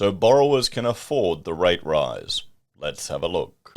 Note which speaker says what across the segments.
Speaker 1: so borrowers can afford the rate rise. Let's have a look.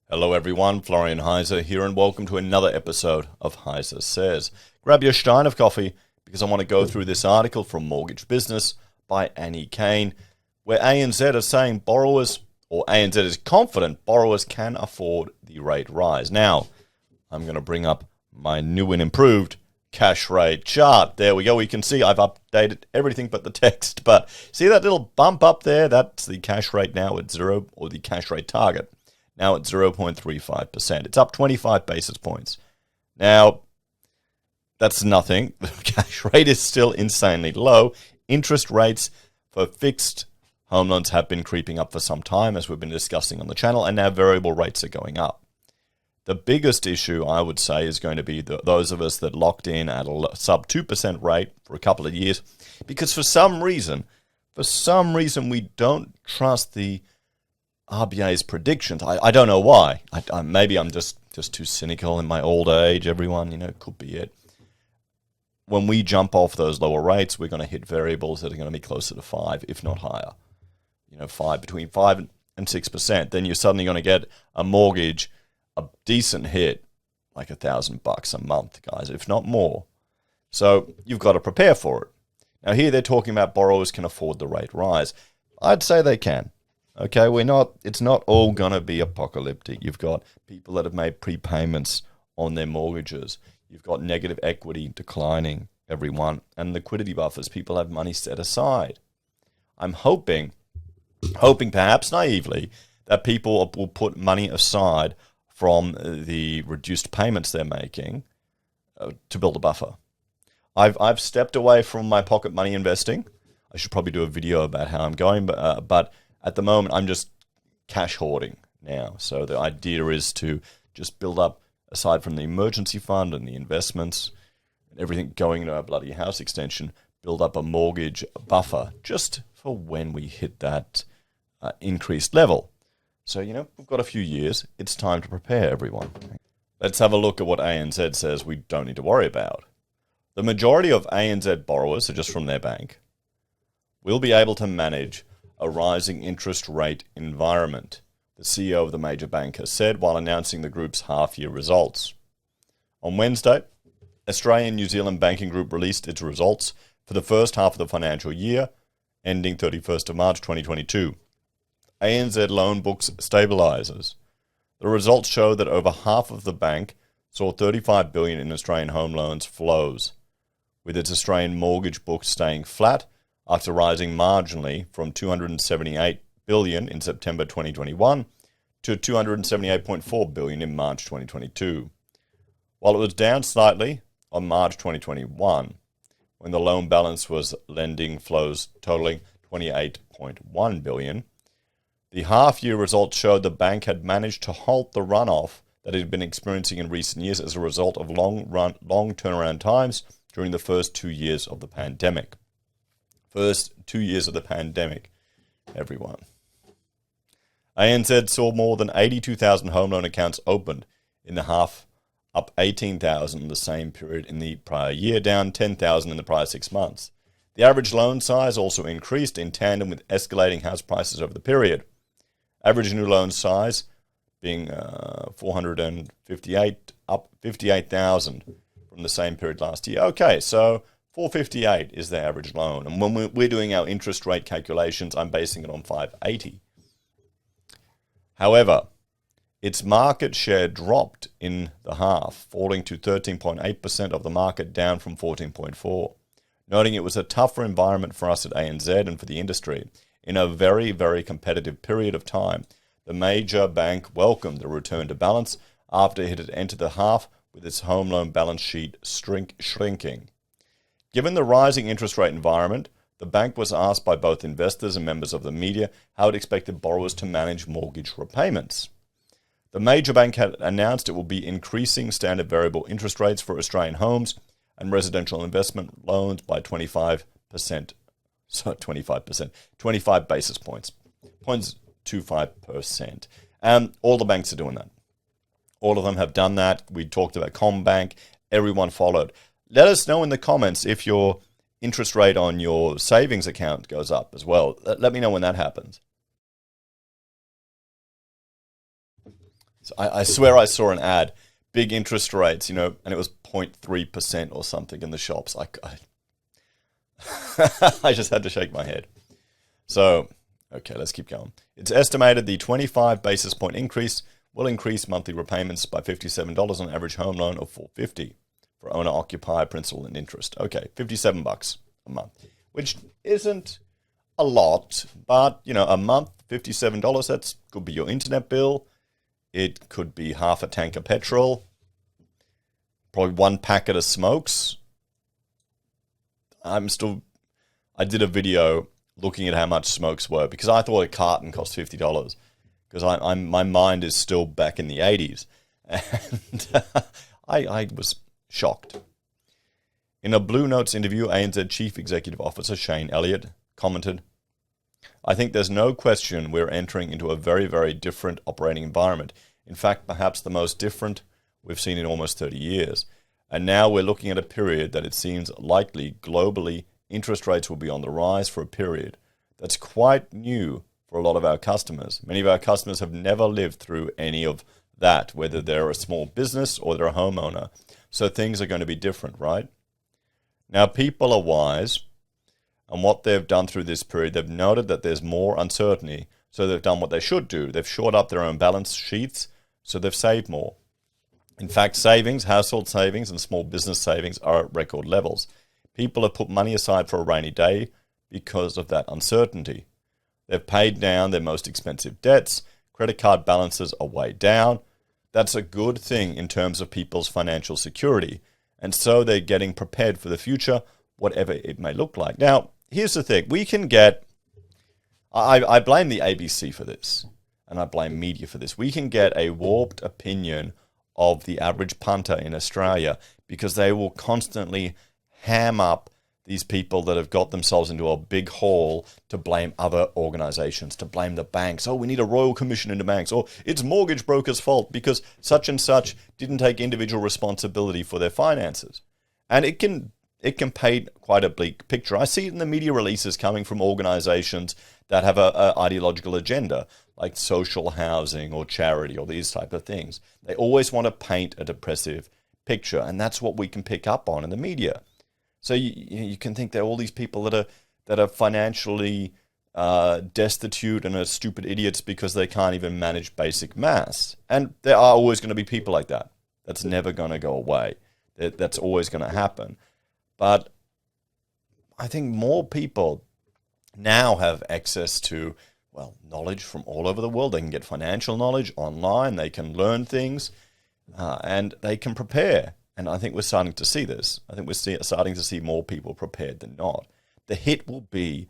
Speaker 1: Hello everyone, Florian.heise here, and welcome to another episode of HeiseSays. Grab your stein of coffee because I want to go through this article from Mortgage Business by Annie Kane, where ANZ are saying borrowers, or ANZ is confident borrowers can afford the rate rise. Now, I'm going to bring up my new and improved cash rate chart. There we go. You can see I've updated everything but the text. But see that little bump up there? That's the cash rate now at 0, or the cash rate target, now at 0.35%. It's up 25 basis points. Now, that's nothing. The cash rate is still insanely low. Interest rates for fixed home loans have been creeping up for some time, as we've been discussing on the channel, and now variable rates are going up. The biggest issue, I would say, is going to be those of us that locked in at a sub 2% rate for a couple of years, because for some reason, we don't trust the RBA's predictions. I don't know why. Maybe I'm just too cynical in my old age, everyone, could be it. When we jump off those lower rates, we're going to hit variables that are going to be closer to 5, if not higher. Between 5 and 6%. Then you're suddenly going to get a mortgage, a decent hit, like $1,000 a month, guys, if not more. So you've got to prepare for it. Now here they're talking about borrowers can afford the rate rise. I'd say they can. Okay, it's not all going to be apocalyptic. You've got people that have made prepayments on their mortgages. You've got negative equity declining, everyone, and liquidity buffers. People have money set aside. I'm hoping perhaps naively, that people will put money aside from the reduced payments they're making to build a buffer. I've stepped away from my pocket money investing. I should probably do a video about how I'm going, but at the moment I'm just cash hoarding now. So the idea is to just build up, aside from the emergency fund and the investments and everything going into our bloody house extension, build up a mortgage buffer just for when we hit that increased level. So, we've got a few years. It's time to prepare, everyone. Let's have a look at what ANZ says we don't need to worry about. The majority of ANZ borrowers, so just from their bank, will be able to manage a rising interest rate environment, the CEO of the major bank has said while announcing the group's half-year results. On Wednesday, Australian New Zealand Banking Group released its results for the first half of the financial year, ending 31st of March 2022. ANZ loan books stabilizers. The results show that over half of the bank saw $35 billion in Australian home loans flows, with its Australian mortgage book staying flat after rising marginally from $278 billion in September 2021 to $278.4 billion in March 2022. While it was down slightly on March 2021, when the loan balance was lending flows totaling $28.1 billion, the half-year results showed the bank had managed to halt the runoff that it had been experiencing in recent years as a result of long turnaround times during the first 2 years of the pandemic. First 2 years of the pandemic, everyone. ANZ saw more than 82,000 home loan accounts opened in the half, up 18,000 in the same period in the prior year, down 10,000 in the prior 6 months. The average loan size also increased in tandem with escalating house prices over the period. Average new loan size being 458, up 58,000 from the same period last year. Okay, so 458 is the average loan. And when we're doing our interest rate calculations, I'm basing it on 580. However, its market share dropped in the half, falling to 13.8% of the market, down from 14.4%. Noting it was a tougher environment for us at ANZ and for the industry. In a very, very competitive period of time, the major bank welcomed the return to balance after it had entered the half with its home loan balance sheet shrinking. Given the rising interest rate environment, the bank was asked by both investors and members of the media how it expected borrowers to manage mortgage repayments. The major bank had announced it will be increasing standard variable interest rates for Australian homes and residential investment loans by 25 basis points, 0.25%. And all the banks are doing that. All of them have done that. We talked about CommBank. Everyone followed. Let us know in the comments if you're interest rate on your savings account goes up as well. Let me know when that happens. So I swear I saw an ad, big interest rates, and it was 0.3% or something in the shops. I just had to shake my head. So, okay, let's keep going. It's estimated the 25 basis point increase will increase monthly repayments by $57 on average home loan of $450 for owner-occupier principal and interest. Okay, $57 a month, which isn't a lot, but, a month, $57, that could be your internet bill. It could be half a tank of petrol, probably one packet of smokes. I did a video looking at how much smokes were because I thought a carton cost $50 because my mind is still back in the 80s. And I was shocked. In a Blue Notes interview, ANZ Chief Executive Officer Shane Elliott commented, "I think there's no question we're entering into a very, very different operating environment. In fact, perhaps the most different we've seen in almost 30 years. And now we're looking at a period that it seems likely globally interest rates will be on the rise for a period that's quite new for a lot of our customers. Many of our customers have never lived through any of that, whether they're a small business or they're a homeowner. So things are going to be different, right? Now, people are wise, and what they've done through this period, they've noted that there's more uncertainty, so they've done what they should do. They've shored up their own balance sheets, so they've saved more. In fact, savings, household savings and small business savings are at record levels. People have put money aside for a rainy day because of that uncertainty. They've paid down their most expensive debts. Credit card balances are way down. That's a good thing in terms of people's financial security. And so they're getting prepared for the future, whatever it may look like. Now, here's the thing. We can get... I blame the ABC for this, and I blame media for this. We can get a warped opinion of the average punter in Australia because they will constantly ham up these people that have got themselves into a big hole to blame other organizations, to blame the banks. Oh, we need a royal commission into banks. Or it's mortgage brokers' fault because such and such didn't take individual responsibility for their finances. And it can paint quite a bleak picture. I see it in the media releases coming from organizations that have a ideological agenda, like social housing or charity or these type of things. They always want to paint a depressive picture, and that's what we can pick up on in the media. So you can think there are all these people that are financially destitute and are stupid idiots because they can't even manage basic maths. And there are always going to be people like that. That's never going to go away. That's always going to happen. But I think more people now have access to, knowledge from all over the world. They can get financial knowledge online. They can learn things, and they can prepare. And I think we're starting to see this. I think we're starting to see more people prepared than not. The hit will be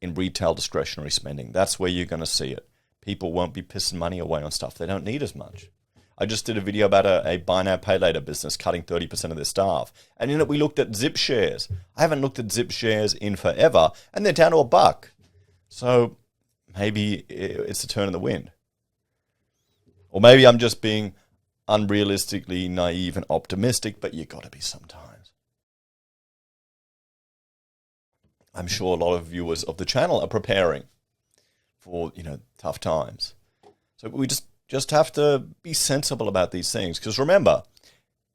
Speaker 1: in retail discretionary spending. That's where you're going to see it. People won't be pissing money away on stuff they don't need as much. I just did a video about a buy now, pay later business cutting 30% of their staff. And in it, we looked at Zip shares. I haven't looked at Zip shares in forever, and they're down to $1. So maybe it's a turn in the wind. Or maybe I'm just being unrealistically naive and optimistic, but you got to be sometimes. I'm sure a lot of viewers of the channel are preparing for, tough times. So we just have to be sensible about these things. Because remember,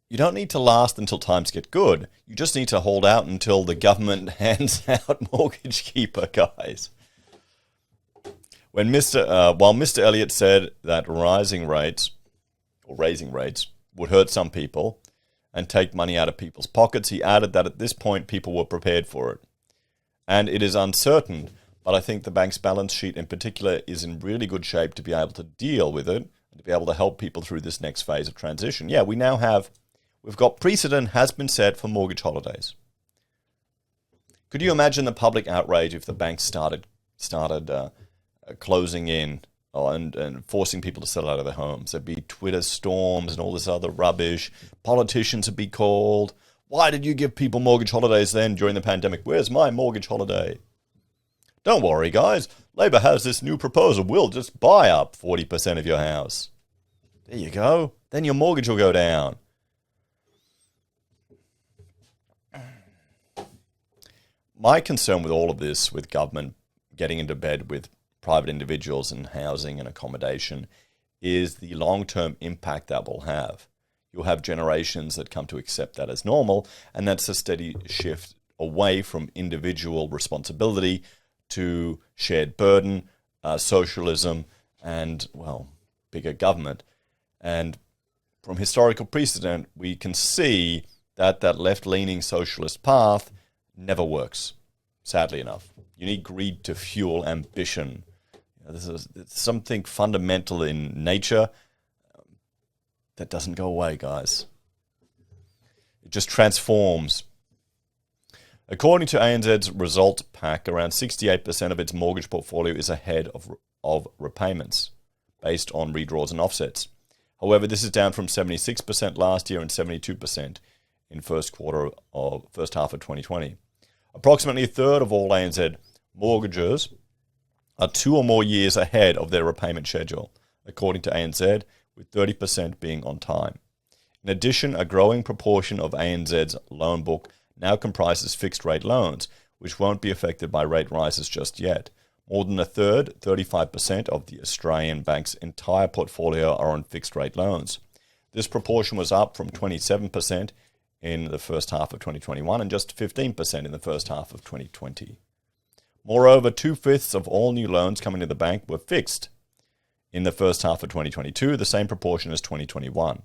Speaker 1: you don't need to last until times get good. You just need to hold out until the government hands out Mortgage Keeper, guys. While Mr. Elliott said that raising rates would hurt some people and take money out of people's pockets, he added that at this point people were prepared for it. And it is uncertain, but I think the bank's balance sheet in particular is in really good shape to be able to deal with it and to be able to help people through this next phase of transition. Yeah, we've got precedent has been set for mortgage holidays. Could you imagine the public outrage if the banks started closing in and forcing people to sell out of their homes? There'd be Twitter storms and all this other rubbish. Politicians would be called. Why did you give people mortgage holidays then during the pandemic? Where's my mortgage holiday? Don't worry, guys. Labor has this new proposal. We'll just buy up 40% of your house. There you go. Then your mortgage will go down. my concern with all of this, with government getting into bed with private individuals and housing and accommodation, is the long-term impact that will have. You'll have generations that come to accept that as normal, and that's a steady shift away from individual responsibility to shared burden, socialism, and, well, bigger government. And from historical precedent, we can see that that left-leaning socialist path never works, sadly enough. You need greed to fuel ambition. This is something fundamental in nature that doesn't go away, guys. It just transforms. According to ANZ's result pack, around 68% of its mortgage portfolio is ahead of repayments, based on redraws and offsets. However, this is down from 76% last year and 72% in first half of 2020. Approximately a third of all ANZ mortgagers are 2 or more years ahead of their repayment schedule, according to ANZ, with 30% being on time. In addition, a growing proportion of ANZ's loan book now comprises fixed-rate loans, which won't be affected by rate rises just yet. More than a third, 35% of the Australian bank's entire portfolio are on fixed-rate loans. This proportion was up from 27% in the first half of 2021 and just 15% in the first half of 2020. Moreover, 2/5 of all new loans coming to the bank were fixed in the first half of 2022, the same proportion as 2021.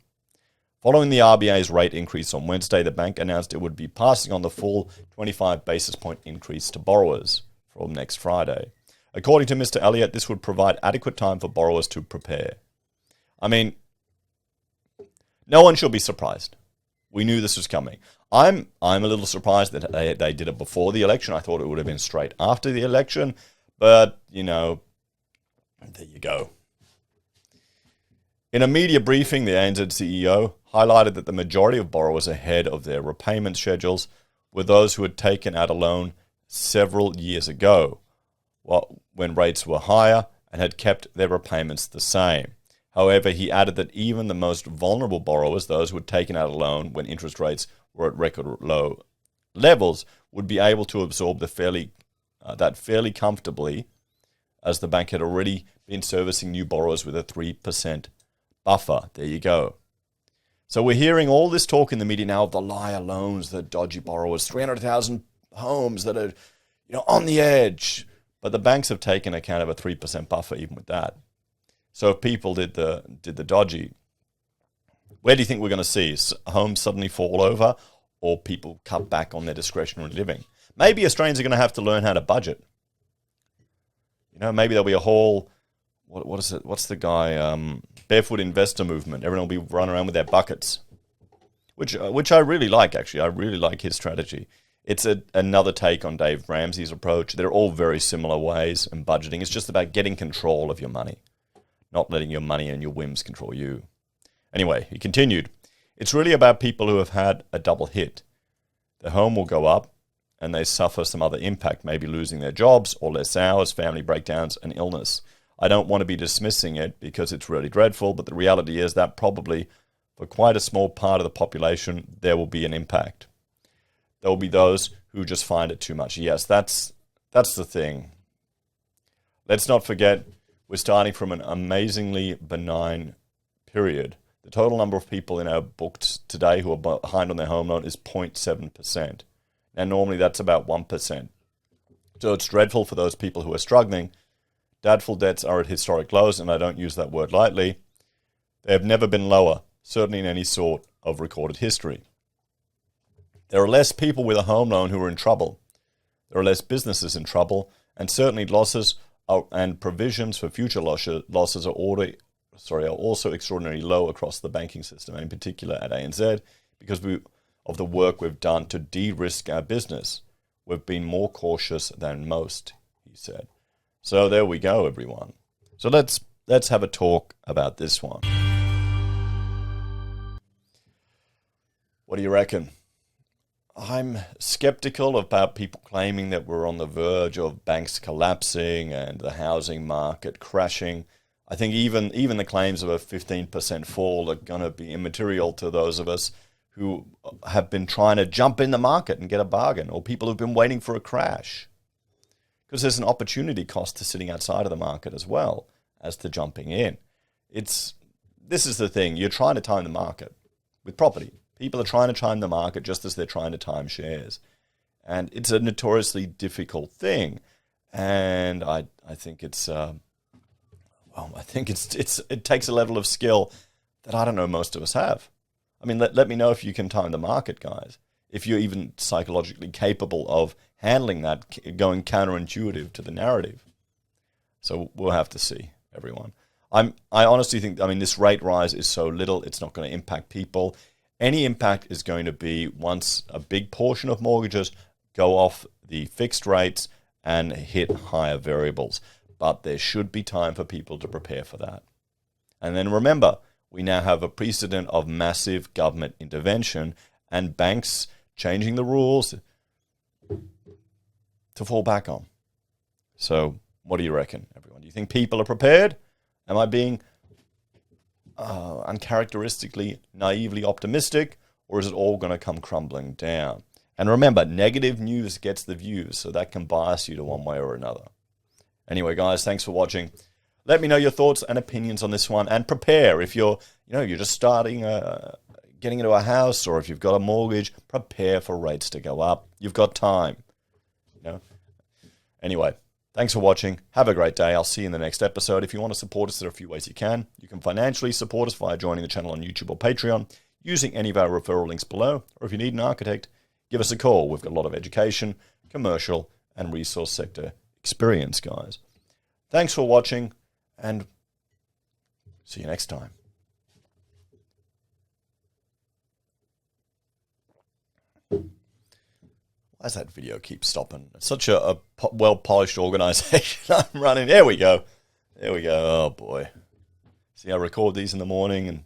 Speaker 1: Following the RBA's rate increase on Wednesday, the bank announced it would be passing on the full 25 basis point increase to borrowers from next Friday. According to Mr. Elliott, this would provide adequate time for borrowers to prepare. I mean, no one should be surprised. We knew this was coming. I'm a little surprised that they did it before the election. I thought it would have been straight after the election, but, there you go. In a media briefing, the ANZ CEO highlighted that the majority of borrowers ahead of their repayment schedules were those who had taken out a loan several years ago, when rates were higher, and had kept their repayments the same. However, he added that even the most vulnerable borrowers, those who had taken out a loan when interest rates were at record low levels, would be able to absorb that fairly comfortably, as the bank had already been servicing new borrowers with a 3% buffer. There you go. So we're hearing all this talk in the media now of the liar loans, the dodgy borrowers, 300,000 homes that are on the edge. But the banks have taken account of a 3% buffer even with that. So if people did the dodgy, where do you think we're going to see homes suddenly fall over, or people cut back on their discretionary living? Maybe Australians are going to have to learn how to budget. Maybe there'll be a whole, what is it? What's the guy? Barefoot investor movement. Everyone will be running around with their buckets, which I really like, actually. I really like his strategy. It's another take on Dave Ramsey's approach. They're all very similar ways in budgeting. It's just about getting control of your money, not letting your money and your whims control you. Anyway, he continued, it's really about people who have had a double hit. Their home will go up and they suffer some other impact, maybe losing their jobs or less hours, family breakdowns and illness. I don't want to be dismissing it because it's really dreadful, but the reality is that probably for quite a small part of the population, there will be an impact. There will be those who just find it too much. Yes, that's the thing. Let's not forget, we're starting from an amazingly benign period. The total number of people in our books today who are behind on their home loan is 0.7%. Now, normally that's about 1%. So it's dreadful for those people who are struggling. Doubtful debts are at historic lows, and I don't use that word lightly. They have never been lower, certainly in any sort of recorded history. There are less people with a home loan who are in trouble. There are less businesses in trouble, and certainly losses and provisions for future losses are also extraordinarily low across the banking system, and in particular at ANZ, because of the work we've done to de-risk our business. We've been more cautious than most, he said. So there we go, everyone. So let's have a talk about this one. What do you reckon? I'm skeptical about people claiming that we're on the verge of banks collapsing and the housing market crashing. I think even the claims of a 15% fall are going to be immaterial to those of us who have been trying to jump in the market and get a bargain, or people who've been waiting for a crash. Because there's an opportunity cost to sitting outside of the market as well as to jumping in. This is the thing. You're trying to time the market with property. People are trying to time the market just as they're trying to time shares. And it's a notoriously difficult thing. And I think it takes a level of skill that I don't know most of us have. I mean, let me know if you can time the market, guys. If you're even psychologically capable of handling that, going counterintuitive to the narrative. So we'll have to see, everyone. I honestly think, this rate rise is so little, it's not going to impact people. Any impact is going to be once a big portion of mortgages go off the fixed rates and hit higher variables. But there should be time for people to prepare for that. And then remember, we now have a precedent of massive government intervention and banks changing the rules to fall back on. So what do you reckon, everyone? Do you think people are prepared? Am I being uncharacteristically, naively optimistic, or is it all going to come crumbling down? And remember, negative news gets the views, so that can bias you to one way or another. Anyway, guys, thanks for watching. Let me know your thoughts and opinions on this one, and prepare if you're just starting, getting into a house, or if you've got a mortgage. Prepare for rates to go up. You've got time. Anyway, thanks for watching. Have a great day. I'll see you in the next episode. If you want to support us, there are a few ways you can. You can financially support us via joining the channel on YouTube or Patreon, using any of our referral links below, or if you need an architect, give us a call. We've got a lot of education, commercial, and resource sector experience, guys. Thanks for watching, and see you next time. Why does that video keep stopping? It's such a well-polished organization I'm running. There we go. Oh, boy. See, I record these in the morning, and